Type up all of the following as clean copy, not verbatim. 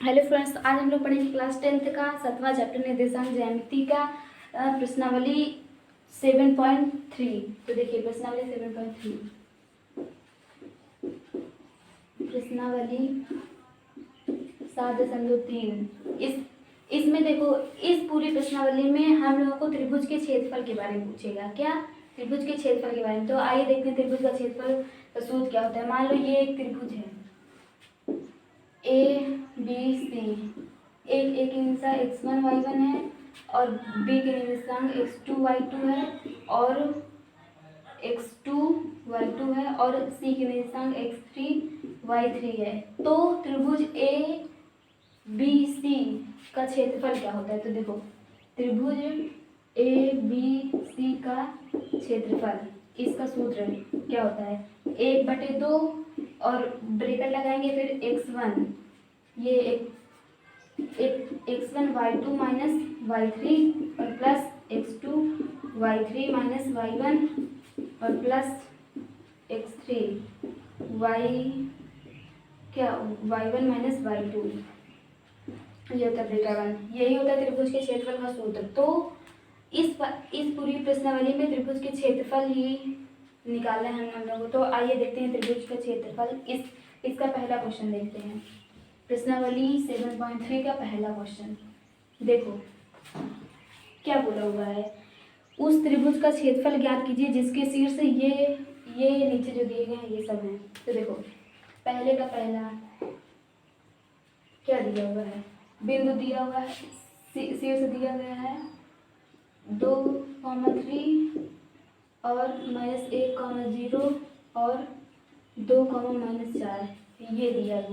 Hello friends, आज हम लोग पढ़ेंगे क्लास 10th का 7वां चैप्टर निर्देशांक ज्यामिति का प्रश्नावली 7.3। तो देखिए प्रश्नावली 7.3, प्रश्नावली 7.3। इसमें देखो, इस पूरी प्रश्नावली में हम लोगों को त्रिभुज के क्षेत्रफल के बारे में पूछेगा। क्या? त्रिभुज के क्षेत्रफल के बारे में। तो आइए देखते हैं त्रिभुज का क्षेत्रफल का सूत्र क्या होता है। मान लो ये एक त्रिभुज है ए बी सी, एक की निशान x1 y1 है और बी के निर्देशांक x2 y2 है और x2 y2 है और सी के निर्देशांक x3 y3 है। तो त्रिभुज ए बी सी का क्षेत्रफल क्या होता है। तो देखो, त्रिभुज ए बी सी का क्षेत्रफल, इसका सूत्र क्या होता है, 1/2 और ब्रैकेट लगाएंगे, फिर x1, ये x1 y2 माइनस y3 और plus x2 y3 minus y1 और plus x3 y1 minus y2, ये होता है ब्रैकेट 1। यही होता है त्रिभुज के क्षेत्रफल का सूत्र। तो इस पूरी प्रश्नावली में त्रिभुज के क्षेत्रफल ही निकालना है हम लोगों को। तो आइए देखते हैं त्रिभुज का क्षेत्रफल। इसका पहला क्वेश्चन देखते हैं, प्रश्नावली 7.3 का पहला क्वेश्चन। देखो क्या बोला हुआ है, उस त्रिभुज का क्षेत्रफल ज्ञात कीजिए जिसके शीर्ष ये नीचे जो दिए गए हैं ये सब हैं। तो देखो पहले का पहला क्या दिया हुआ है, बिंदु दिया हुआ है, शीर्ष दिया गया है 2,3 और -1,0 और 2,-4, ये दिया है।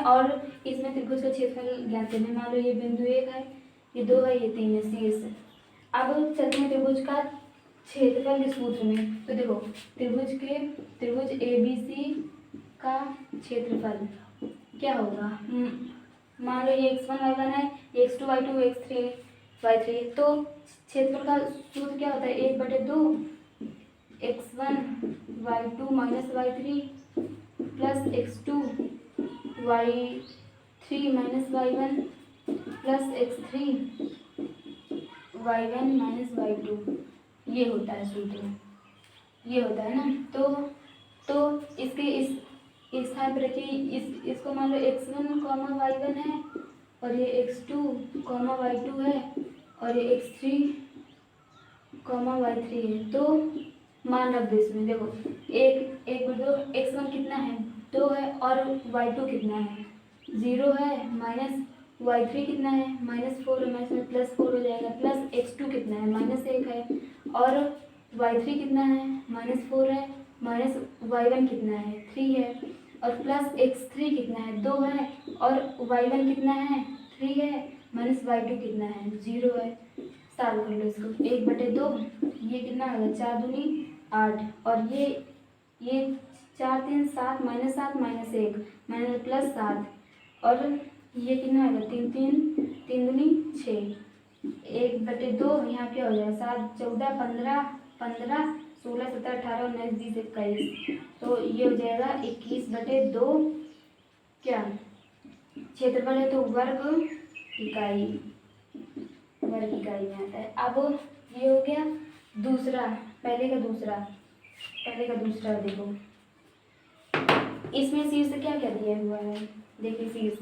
और इसमें त्रिभुज का क्षेत्रफल ज्ञात करना है। मान लो ये बिंदु 1 है, ये 2 है, ये 3 है, शीर्ष। अब चलते हैं त्रिभुज का क्षेत्रफल के सूत्र में। तो देखो त्रिभुज ए बी सी का क्षेत्रफल क्या होगा। मान लो ये x1 y1 है, ये x2 y2 x3 y3। तो क्षेत्रफल का सूत्र क्या होता है, 1/2 x1 y2 minus y3 plus x2 y3 minus y1 plus x3 y1 minus y2, ये होता है सूत्र, ये होता है ना। तो इसके इस स्थान पर रखिए, इसको मान लो x1 y1 है और ये x2 y2 है और ये x3 y3 है। तो मान रख दो इसमें। देखो एक दो, x1 कितना है, 2 है और y2 कितना है, 0 है, माइनस y3 कितना है, -4 है, माइनस +4 हो जाएगा, प्लस x2 कितना है, -1 है और y3 कितना है, -4 है, माइनस y1 कितना है, 3 है और प्लस x3 कितना है, 2 है और y1 कितना है, 3 है, माइनस y2 कितना है, 0 है। सॉल्व कर लो इसको, 1/2, ये कितना होगा, 4 दूनी 8 और ये 4 3 7 -7 -1 माइनस +7 और ये कितना होगा, 3 3 दूनी 6, 1/2, यहाँ क्या हो जाएगा, 7 14 15 15 16 17 18 19 20 21, तो ये हो जाएगा 21/2। क्या क्षेत्रफल है, तो वर्ग इकाई में आता है। अब ये हो गया दूसरा, पहले का दूसरा देखो, इसमें शीर्ष क्या क्या दिया हुआ है, देखिए शीर्ष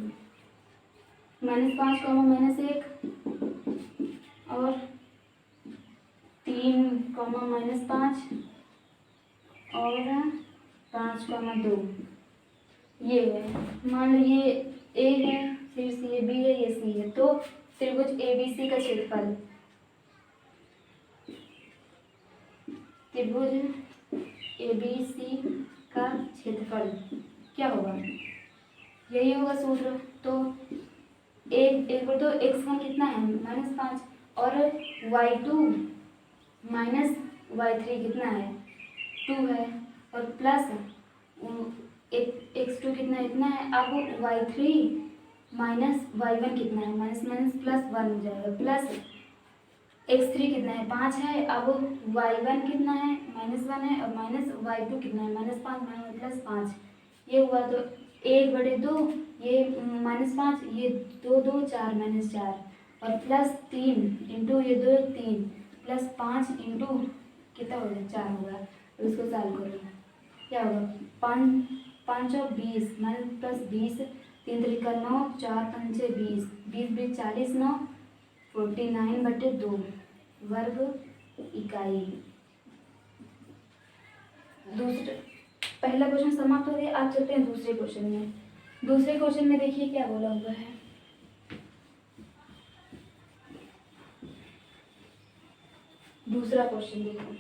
-5, -1 और 3, -5 और 5, 2, ये है। मान लो ये ए है, शीर्ष ये बी है, ये सी है। तो त्रिभुज ए बी सी का क्षेत्रफल, त्रिभुज ए बी सी का क्षेत्रफल क्या होगा, यही होगा सूत्र। तो एक बार तो x1 कितना है, -5 और y2 माइनस y3 कितना है, 2 है और प्लस x2 कितना है, इतना है। अब y3 माइनस y1 कितना है, +1 हो जाएगा, प्लस x3 कितना है, 5 है। अब y1 कितना है, -1 है और माइनस y2 कितना है, -5 +5, ये हुआ। तो 1/2, ये -5, ये 2 2 4 -4 और +3 इंटू ये 2 3 +5 इंटू कितना हो गया 4 होगा। तो इसको सॉल्व करो क्या होगा 5 5 और 20 -+20 3 त्रिका 9 4 पंचे 20 20 20 40 9 49/2 वर्ग इकाई। दूसरा पहला क्वेश्चन समाप्त हो गया। आप चलते हैं दूसरे क्वेश्चन में। दूसरे क्वेश्चन में देखिए क्या बोला हुआ है। दूसरा क्वेश्चन देखो,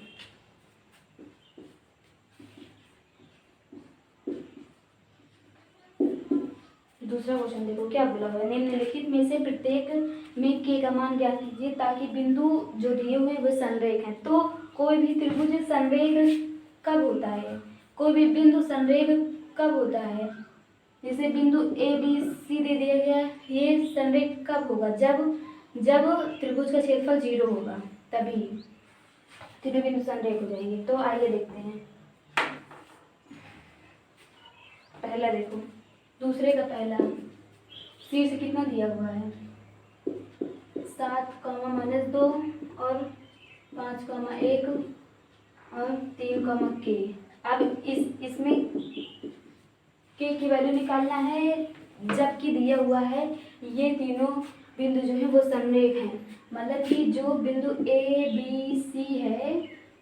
दूसरा क्वेश्चन देखो क्या बोला हुआ है। निम्नलिखित में से प्रत्येक में के का मान ज्ञात कीजिए ताकि बिंदु जो दिए हुए वो संरेख हैं। तो कोई भी त्रिभुज संरेख कब होता है, कोई भी बिंदु संरेख कब होता है। जैसे बिंदु ए बी सी दे दिया गया, ये संरेख कब होगा, जब जब त्रिभुज का क्षेत्रफल 0 होगा, तभी त्रिबिंदु संरेख हो जाएगी। तो आइए देखते हैं। पहला देखो, दूसरे का पहला शीर्ष कितना दिया हुआ है 7, -2 और 5, 1 और 3, के। अब इसमें के की वैल्यू निकालना है जबकि दिया हुआ है ये तीनों बिंदु जो है वो संरेख हैं। मतलब कि जो बिंदु ए बी सी है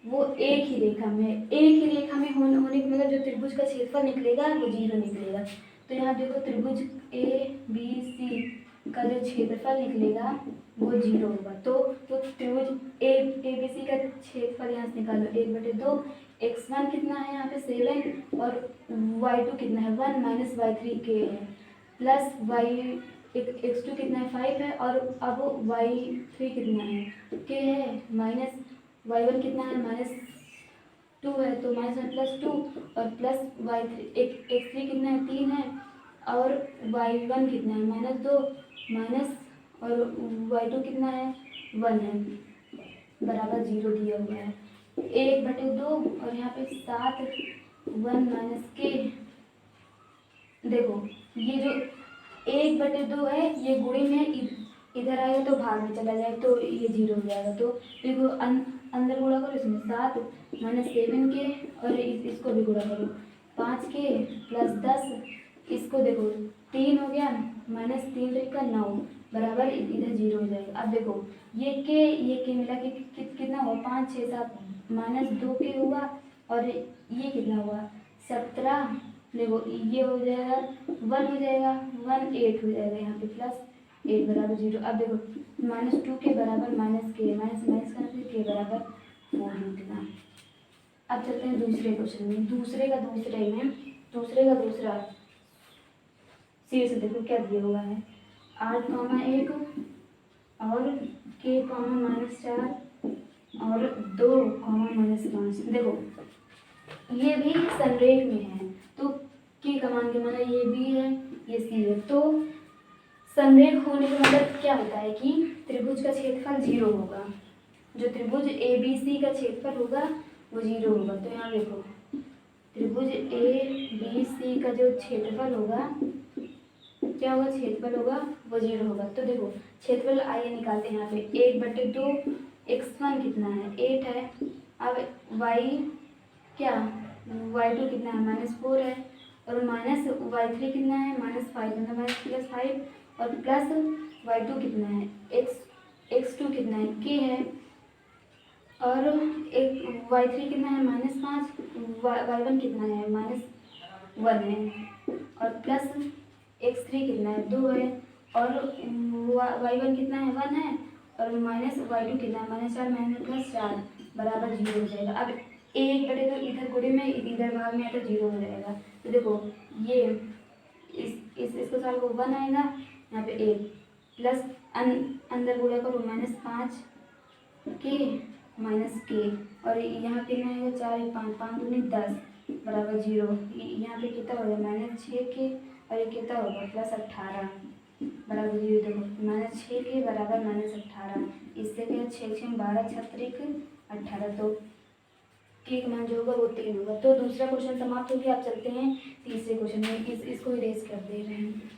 वो एक ही रेखा में, एक ही रेखा में होने के मतलब जो त्रिभुज का क्षेत्रफल निकलेगा वो 0 निकलेगा। तो यहाँ देखो त्रिभुज ए बी सी का जो क्षेत्रफल निकलेगा वो 0 होगा। तो त्रिभुज ए बी सी का क्षेत्रफल यहाँ से निकालो 1/2। x1 कितना है यहाँ पे 7 और y2 कितना है 1 -y3 के है प्लस x2 कितना है 5 है और अब y3 कितना है के है माइनस y1 कितना है -2 है तो -1 + 2 और प्लस y3 x3 कितना है 3 है और y1 कितना है -2 माइनस और y2 कितना है 1 है बराबर 0 दिया हुआ है 1/2 और यहाँ पे 7 1 - के। देखो ये जो 1/2 है ये गुणे में इधर आएगा तो भाग में चला जाए तो ये 0 हो जाएगा। तो देखो अंदर गुणा करो इसमें 7 -7 के और इसको भी गुणा करो 5 के प्लस 10 इसको देखो 3 हो गया -3 का 9 बराबर इधर 0 हो जाएगा। अब देखो ये के मिला के कितना हुआ 5 6 7 -2 के हुआ और ये कितना हुआ 17। देखो ये हो जाएगा 1 हो जाएगा 1 8 हो जाएगा यहाँ पे प्लस 8 बराबर 0। अब देखो -2 के बराबर के माइनस करने से के बराबर 4 निकला। अब चलते हैं दूसरे क्वेश्चन में। दूसरे का दूसरा शीर्ष देखो क्या दिया हुआ है 8, 1 और के -4 और 2, -5। देखो ये भी संरेख में है तो के का मान के माना ये बी है ये सी है। तो संरेख होने का मतलब क्या होता है कि त्रिभुज का क्षेत्रफल 0 होगा। जो त्रिभुज ए बी सी का क्षेत्रफल होगा वो 0 होगा। तो यहाँ देखो त्रिभुज ए बी सी का जो क्षेत्रफल होगा क्या होगा क्षेत्रफल होगा वो 0 होगा। तो देखो क्षेत्रफल आइए निकालते हैं यहाँ पे 1/2 x1 कितना है 8 है। अब y क्या y2 कितना है -4 है और माइनस y3 कितना है -5 मतलब +5 और प्लस y2 कितना है x2 कितना है k है और एक y3 कितना है -5 y1 कितना है -1 है और प्लस x3 कितना है 2 है और y1 कितना है 1 है और माइनस y2 कितना है -4 +4 बराबर 0 हो जाएगा। अब 1/2 इधर गुणे में इधर भाग में आया तो 0 हो जाएगा। तो देखो ये इसको साल को 1 आएगा यहाँ पे 1 प्लस अंदर गुणा करो -5 के के और यहाँ कितना आएगा 4 5 5 दूनी 10 बराबर 0। यहाँ पे कितना होगा -6 के और ये कितना होगा +18 बराबर 0। देखो -6 के बराबर -18 इससे क्या 6 6 12 6 18 तो के का मान जो होगा वो 3 होगा। तो दूसरा क्वेश्चन समाप्त हो गया। आप चलते हैं तीसरे क्वेश्चन में। इसको इरेज कर दे रहे हैं।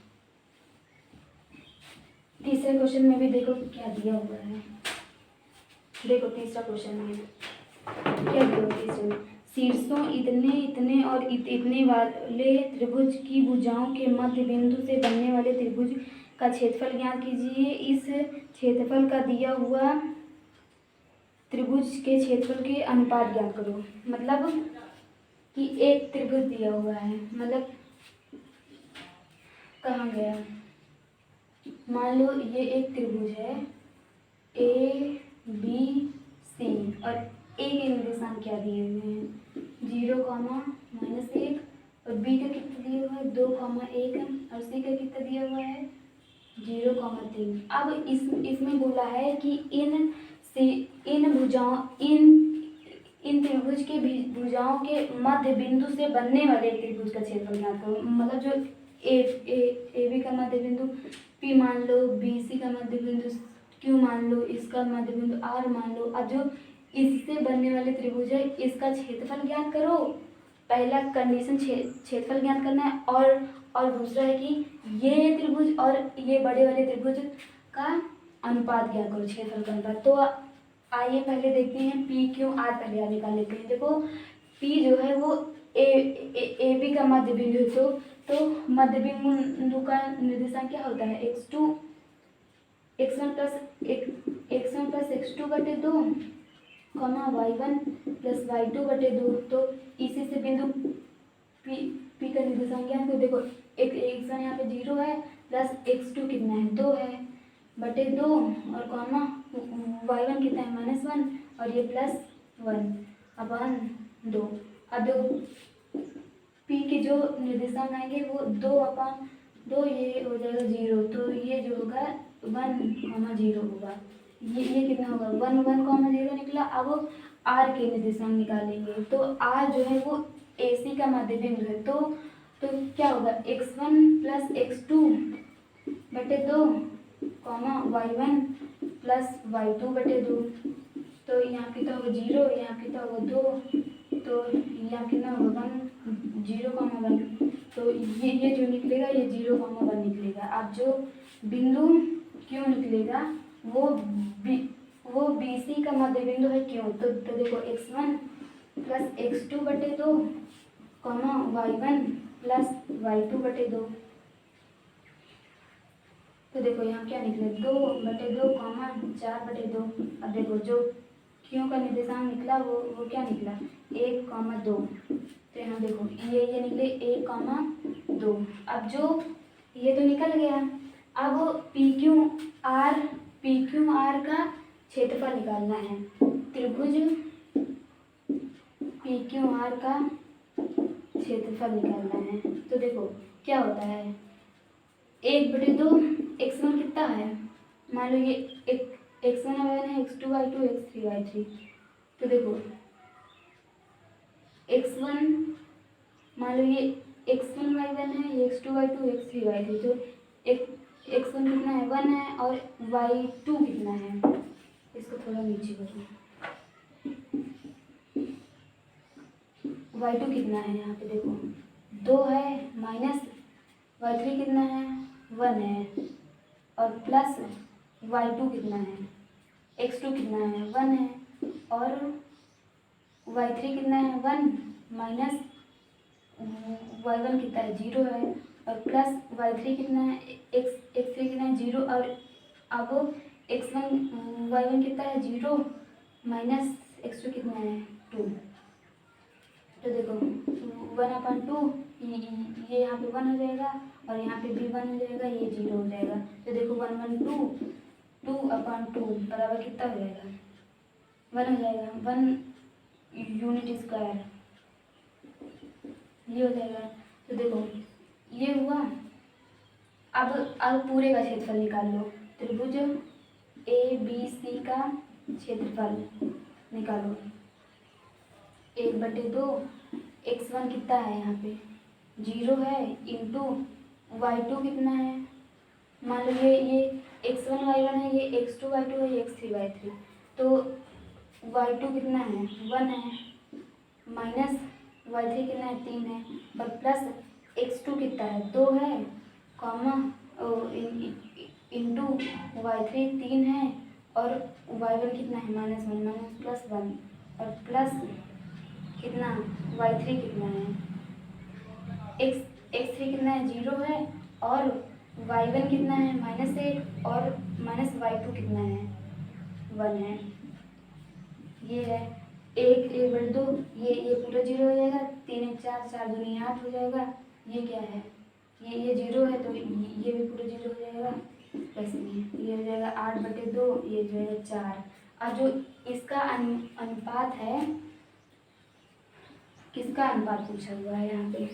तीसरे क्वेश्चन में भी देखो क्या दिया हुआ है। देखो तीसरा क्वेश्चन में क्या दिया हुआ तीसरे में, शीर्षों इतने इतने और इतने वाले त्रिभुज की भुजाओं के मध्य बिंदु से बनने वाले त्रिभुज का क्षेत्रफल ज्ञात कीजिए। इस क्षेत्रफल का दिया हुआ त्रिभुज के क्षेत्रफल के अनुपात ज्ञात करो। मतलब कि एक त्रिभुज दिया हुआ है, मतलब कहाँ गया, मान लो ये एक त्रिभुज है ए बी सी और ए के निर्देशांक क्या दिए हुए हैं 0, -1 और बी का कितना दिया हुआ है 2, 1 और सी का कितना दिया हुआ है 0, 3। अब इसमें बोला है कि इन भुजाओं इन त्रिभुज के भुजाओं के मध्य बिंदु से बनने वाले त्रिभुज का क्षेत्रफल ज्ञात करो। मतलब जो ए बी का मध्य बिंदु पी मान लो, बी सी का मध्य बिंदु क्यू मान लो, इसका मध्य बिंदु आर मान लो। अब जो इससे बनने वाले त्रिभुज है इसका क्षेत्रफल ज्ञात करो। पहला कंडीशन क्षेत्रफल ज्ञात करना है और दूसरा है कि ये त्रिभुज और ये बड़े वाले त्रिभुज का अनुपात ज्ञात करो, क्षेत्रफल का अनुपात। तो आइए पहले देखते हैं पी क्यू आर, पहले आगे निकाल लेते हैं। देखो पी जो है वो ए बी का मध्य बिंदु है, तो मध्य बिंदु का निर्देशांक क्या होता है x1 प्लस x2 बटे 2, y1 प्लस y2 बटे 2। तो इसी से बिंदु पी का निर्देशांक क्या है, तो देखो x1 यहाँ पे 0 है प्लस x2 कितना है 2 है बटे 2 और कॉमा y1 कितना है -1 और ये +1 अपन 2। अब देखो पी के जो निर्देशांक आएंगे वो 2/2, ये हो जाएगा 0, तो ये जो होगा 1, 0 होगा। ये कितना होगा 1, 0 निकला। अब आर के निर्देशांक निकालेंगे, तो आर जो है वो ए सी का मध्य बिंदु है, तो क्या होगा x1 प्लस x2 बटे 2, y1 प्लस y2 बटे 2। तो यहाँ कितना होगा 0, यहाँ कितना होगा 2, तो यहाँ कितना होगा 1, 0, 1। तो ये जो निकलेगा ये 0, 1 निकलेगा। अब जो बिंदु क्यों निकलेगा वो बी सी का मध्य बिंदु है क्यों, तो देखो x1 प्लस x2 बटे 2, y1 प्लस y2 बटे 2। तो देखो यहाँ क्या निकले 2/2, 4/2। अब देखो जो क्यों का निर्देशांक निकला वो क्या निकला 1, 2। तो यहाँ देखो ये निकले 1, 2। अब जो ये तो निकल गया, अब पी क्यू आर का क्षेत्रफल निकालना है। त्रिभुज पी क्यू आर का क्षेत्रफल निकालना है। तो देखो क्या होता है 1/2, x1 कितना है, मान लो ये x1 है, x2 y2 x3 y3। तो देखो x1 मान लो ये x1 y1 है, ये x2 y2 x3 y3। तो x1 कितना है 1 है और y2 कितना है, इसको थोड़ा नीचे करो, y2 कितना है यहाँ पे देखो 2 है माइनस y3 कितना है 1 है और प्लस y2 कितना है x2 कितना है 1 है और y3 कितना है 1 माइनस y1 कितना है 0 है और प्लस y3 कितना है x3 कितना है 0 और अब x1 y1 कितना है 0 माइनस x2 कितना है 2। तो देखो 1/2 ये यहाँ पे 1 हो जाएगा और यहाँ पे भी 1 हो जाएगा, ये 0 हो जाएगा। तो देखो 2/2 बराबर कितना हो जाएगा 1 हो जाएगा, 1 यूनिट स्क्वायर ये हो जाएगा। तो देखो ये हुआ। अब पूरे का क्षेत्रफल निकाल लो, त्रिभुज ए बी सी का क्षेत्रफल निकालो 1/2, x1 कितना है यहाँ पे 0 है इंटू y2 कितना है, मान लो ये x1 y1 है, ये x2 y2 है, ये x3 y3। तो y2 कितना है 1 है माइनस y3 कितना है 3 है और प्लस x2 कितना है 2 है कॉमा इंटू y3 3 है और y1 कितना है -1 माइनस प्लस 1 और प्लस कितना y3 कितना है x3 कितना है 0 है और y1 कितना है -8 और माइनस y2 कितना है 1 है। ये है एक एक बटे दो, ये पूरा 0 हो जाएगा, 3 1 4 4 दूनी 8 हो जाएगा। ये क्या है ये 0 है तो ये भी पूरा 0 हो जाएगा। वैसे नहीं ये हो जाएगा 8 बटे 2, ये जो है 4। और जो इसका अनुपात है, किसका अनुपात पूछा हुआ है यहाँ पे,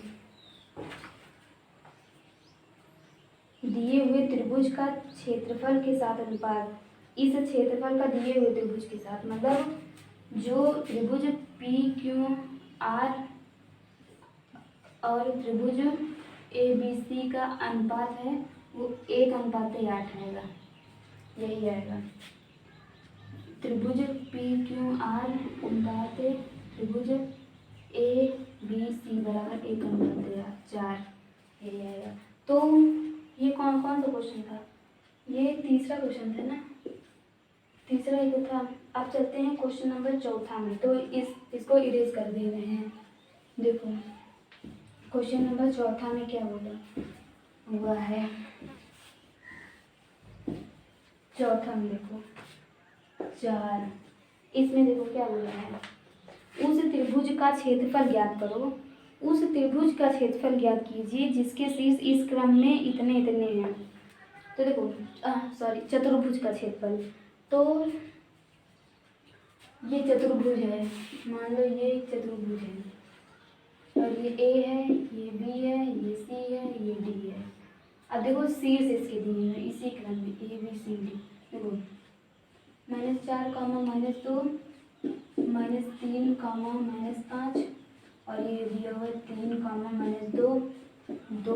दिए हुए त्रिभुज का क्षेत्रफल के साथ अनुपात, इस क्षेत्रफल का दिए हुए त्रिभुज के साथ, मतलब जो त्रिभुज पी क्यू आर और त्रिभुज ए बी सी का अनुपात है वो 1:8 आएगा, यही आएगा। त्रिभुज पी क्यू आर अनुपात त्रिभुज ए बी सी बराबर 1:4, यही आएगा। तो ये कौन कौन सा क्वेश्चन था, ये तीसरा क्वेश्चन था ना, तीसरा ही तो था। अब चलते हैं क्वेश्चन नंबर 4 में, तो इसको इरेज कर दे रहे हैं। देखो क्वेश्चन नंबर 4 में क्या बोला हुआ है, 4 में देखो 4, इसमें देखो क्या बोला है, उस त्रिभुज का क्षेत्रफल ज्ञात करो, उस त्रिभुज का क्षेत्रफल ज्ञात कीजिए जिसके शीर्ष इस क्रम में इतने इतने हैं। तो देखो सॉरी चतुर्भुज का क्षेत्रफल, तो ये चतुर्भुज है, मान लो ये चतुर्भुज है और ये ए है, ये बी है, ये सी है, ये डी है। अब देखो शीर्ष इसके दिए हैं इसी क्रम में ए बी सी डी। देखो -4, -2, -3, -5 और ये दिया हुआ 3, -2, 2,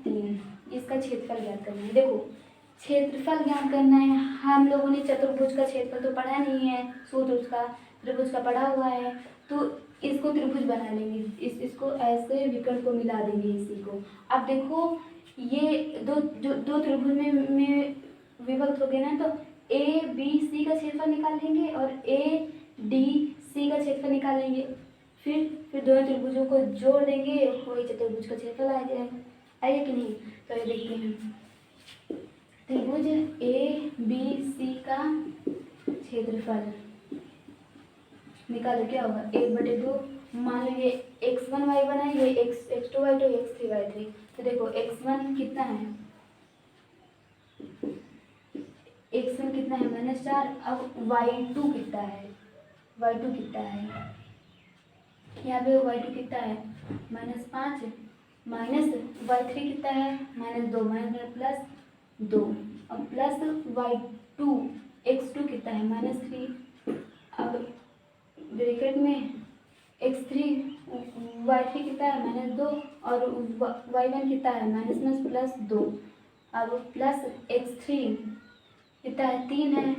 3। इसका क्षेत्रफल ज्ञात करना है। देखो क्षेत्रफल ज्ञात करना है, हम लोगों ने चतुर्भुज का क्षेत्रफल तो पढ़ा नहीं है, सूत्र उसका त्रिभुज का पढ़ा हुआ है, तो इसको त्रिभुज बना लेंगे, इसको ऐसे विकर्ण को मिला देंगे इसी को। अब देखो ये दो त्रिभुज में विभक्त हो गए ना, तो ए बी सी का क्षेत्रफल निकाल लेंगे और ए डी सी का क्षेत्रफल निकाल लेंगे, फिर दोनों त्रिभुजों को जोड़ देंगे, वही चतुर्भुज का क्षेत्रफल आ जाएगा। आएगा कि नहीं, तो ये देखते हैं त्रिभुज ए बी सी का क्षेत्रफल निकालो, क्या होगा 1/2। मान लो ये x1 y1 है, ये x2 y2 x3 y3। तो देखो x1 कितना है, x1 कितना है -4। अब y2 कितना है, y2 कितना है, यहाँ पे y2 कितना है -5, माइनस y3 कितना है -2, +2 अब प्लस y2 x2 कितना है -3। अब ब्रैकेट में x3 y3 कितना है -2 और y1 कितना है -+2। अब प्लस x3 कितना है 3 है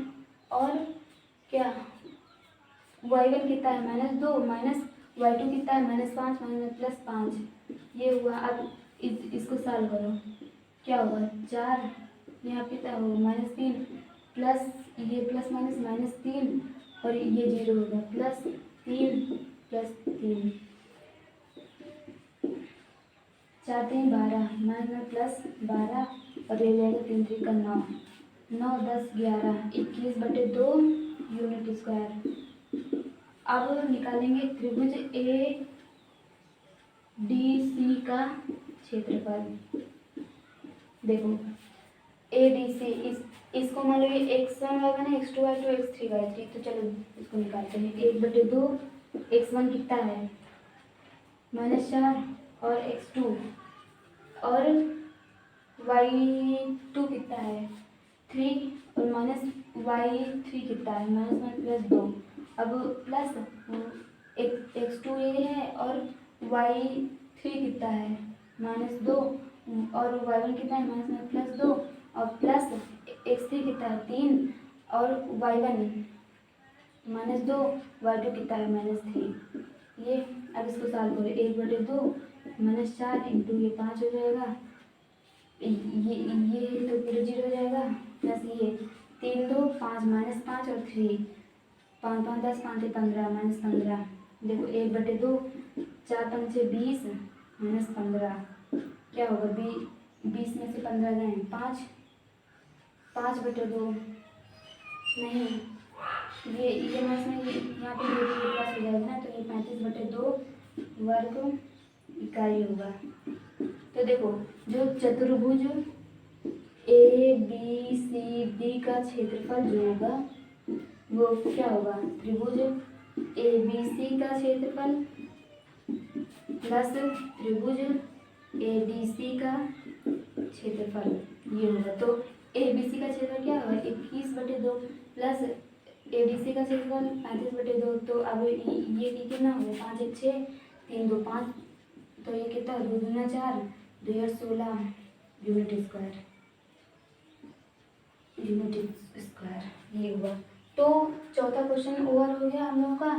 और क्या y1 कितना है -2 माइनस y2 कितना है -5 +5, ये हुआ। अब इसको सॉल्व करो, क्या होगा 4, यहाँ कितना होगा -3 प्लस ये प्लस माइनस -3 और ये 0 होगा, +3 +3, 4 3 12 +12 और ये जाएगा 3 3 का 9, 9 10 11 21/2 यूनिट स्क्वायर। अब निकालेंगे त्रिभुज ए डी सी का क्षेत्रफल। देखो ए डी सी इसको मान लो ये x1 y1 है, x2 y2 x3 y3। तो चलो इसको निकालते हैं। 1/2 x1 कितना है -4 और x2 और y2 कितना है 3 और माइनस y3 कितना है -1 +2। अब प्लस x2 ये है और y3 कितना है -2 और y1 कितना है -2 और प्लस x3 कितना है 3 और y1 -2 y2 कितना है -3। ये अब इसको सॉल्व करो, 1/2 -4 इंटू ये 5 हो जाएगा, ये तो पूरे जीरो हो जाएगा प्लस ये 3 2 5 माइनस 5 और 3 5 5 10 5 15 माइनस 15 देखो 1/2 4 5 20 माइनस 15 क्या होगा 20 में से 15 गए 5 5/2 नहीं ये माइनस में यहाँ पे ये प्लस हो जाएगा ना तो ये 35/2 वर्ग इकाई होगा। तो देखो जो चतुर्भुज ए बी सी डी का क्षेत्रफल जो होगा वो क्या होगा त्रिभुज ए बी सी का क्षेत्रफल प्लस त्रिभुज ए डी सी का क्षेत्रफल ये होगा। तो ए बी सी का क्षेत्रफल क्या होगा 21/2 प्लस ए डी सी का क्षेत्रफल 35/2। तो अब ये कितना हो गया 5 1 6 3 2 5 तो ये कितना 2 दूना 4 2 और 16 यूनिट स्क्वायर ये हुआ। तो चौथा क्वेश्चन ओवर हो गया हम लोगों का।